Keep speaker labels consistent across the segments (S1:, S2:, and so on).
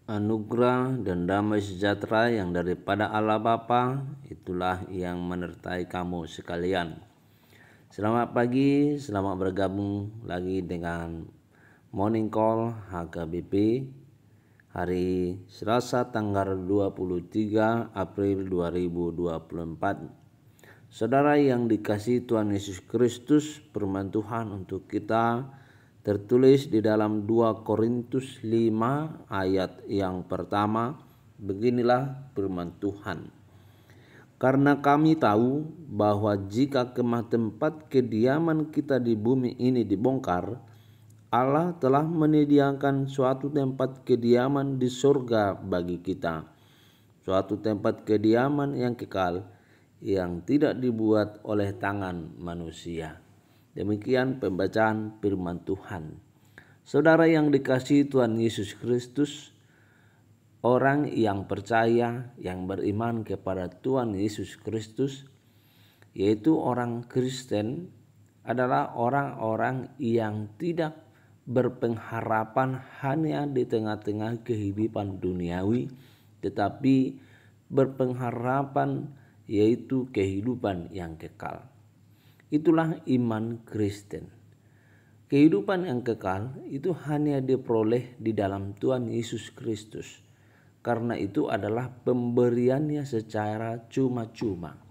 S1: Anugerah dan damai sejahtera yang daripada Allah Bapa itulah yang menyertai kamu sekalian. Selamat pagi, selamat bergabung lagi dengan Morning Call HKBP hari Selasa tanggal 23 April 2024. Saudara yang dikasihi Tuhan Yesus Kristus, firman Tuhan untuk kita tertulis di dalam 2 Korintus 5 ayat yang pertama. Beginilah firman Tuhan. Karena kami tahu bahwa jika kemah tempat kediaman kita di bumi ini dibongkar, Allah telah menyediakan suatu tempat kediaman di surga bagi kita. Suatu tempat kediaman yang kekal, yang tidak dibuat oleh tangan manusia. Demikian pembacaan firman Tuhan. Saudara yang dikasihi Tuhan Yesus Kristus, orang yang percaya, yang beriman kepada Tuhan Yesus Kristus, yaitu orang Kristen, adalah orang-orang yang tidak berpengharapan hanya di tengah-tengah kehidupan duniawi, tetapi berpengharapan yaitu kehidupan yang kekal. Itulah iman Kristen. Kehidupan yang kekal itu hanya diperoleh di dalam Tuhan Yesus Kristus. Karena itu adalah pemberiannya secara cuma-cuma.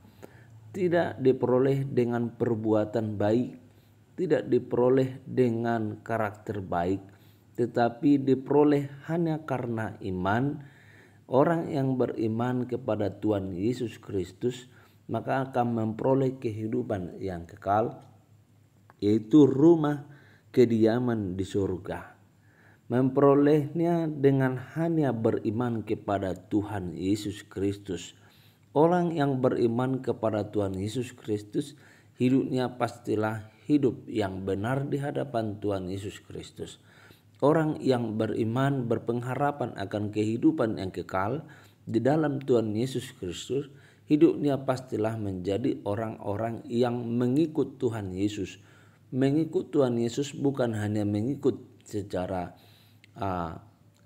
S1: Tidak diperoleh dengan perbuatan baik, tidak diperoleh dengan karakter baik, tetapi diperoleh hanya karena iman. Orang yang beriman kepada Tuhan Yesus Kristus maka akan memperoleh kehidupan yang kekal, yaitu rumah kediaman di surga. Memperolehnya dengan hanya beriman kepada Tuhan Yesus Kristus. Orang yang beriman kepada Tuhan Yesus Kristus, hidupnya pastilah hidup yang benar di hadapan Tuhan Yesus Kristus. Orang yang beriman berpengharapan akan kehidupan yang kekal di dalam Tuhan Yesus Kristus, hidupnya pastilah menjadi orang-orang yang mengikut Tuhan Yesus. Mengikut Tuhan Yesus bukan hanya mengikut secara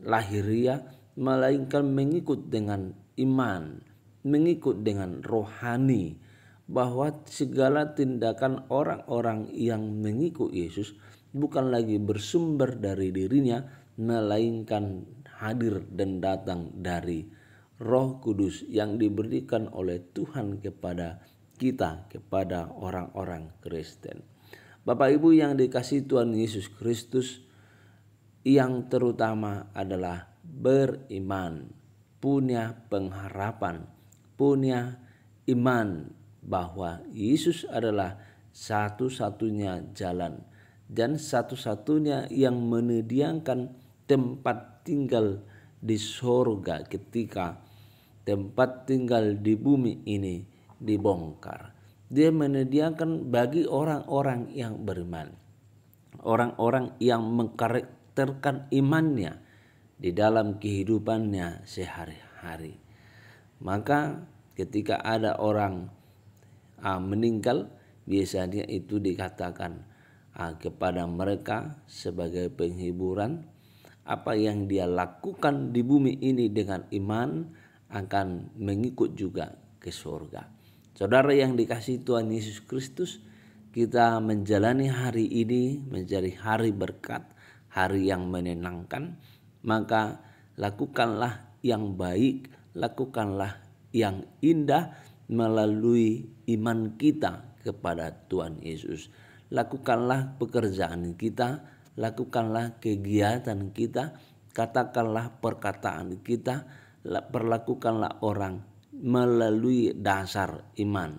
S1: lahiriah, melainkan mengikut dengan iman, mengikut dengan rohani, bahwa segala tindakan orang-orang yang mengikut Yesus bukan lagi bersumber dari dirinya, melainkan hadir dan datang dari Roh Kudus yang diberikan oleh Tuhan kepada kita, kepada orang-orang Kristen. Bapak Ibu yang dikasihi Tuhan Yesus Kristus, yang terutama adalah beriman, punya pengharapan, punya iman bahwa Yesus adalah satu-satunya jalan dan satu-satunya yang menyediakan tempat tinggal di surga ketika tempat tinggal di bumi ini dibongkar. Dia menyediakan bagi orang-orang yang beriman, orang-orang yang mengkarakterkan imannya di dalam kehidupannya sehari-hari. Maka ketika ada orang meninggal, biasanya itu dikatakan kepada mereka sebagai penghiburan, apa yang dia lakukan di bumi ini dengan iman akan mengikut juga ke surga. Saudara yang dikasihi Tuhan Yesus Kristus, kita menjalani hari ini menjadi hari berkat, hari yang menyenangkan. Maka lakukanlah yang baik, lakukanlah yang indah melalui iman kita kepada Tuhan Yesus. Lakukanlah pekerjaan kita, lakukanlah kegiatan kita, katakanlah perkataan kita, perlakukanlah orang melalui dasar iman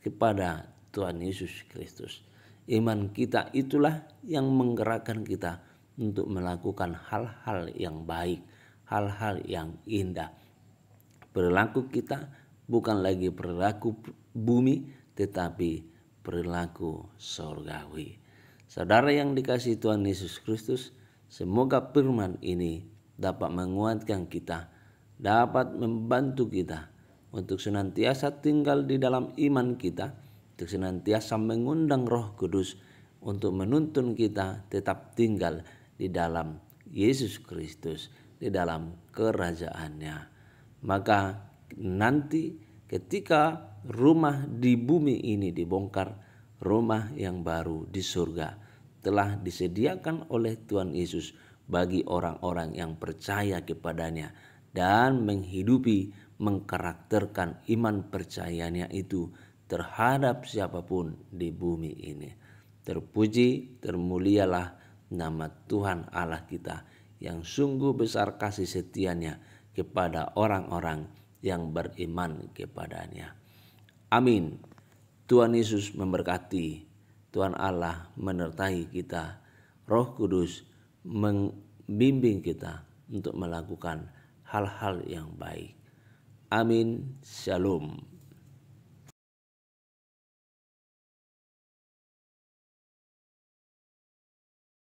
S1: kepada Tuhan Yesus Kristus. Iman kita itulah yang menggerakkan kita untuk melakukan hal-hal yang baik, hal-hal yang indah. Perilaku kita bukan lagi perilaku bumi, tetapi perilaku surgawi. Saudara yang dikasihi Tuhan Yesus Kristus, semoga firman ini dapat menguatkan kita, dapat membantu kita untuk senantiasa tinggal di dalam iman kita, untuk senantiasa mengundang Roh Kudus untuk menuntun kita tetap tinggal di dalam Yesus Kristus, di dalam kerajaannya. Maka nanti ketika rumah di bumi ini dibongkar, rumah yang baru di surga telah disediakan oleh Tuhan Yesus bagi orang-orang yang percaya kepadanya dan menghidupi, mengkarakterkan iman percayanya itu terhadap siapapun di bumi ini. Terpuji, termulialah nama Tuhan Allah kita yang sungguh besar kasih setianya kepada orang-orang yang beriman kepadanya. Amin. Tuhan Yesus memberkati. Tuhan Allah menyertai kita. Roh Kudus membimbing kita untuk melakukan hal-hal yang baik. Amin. Shalom.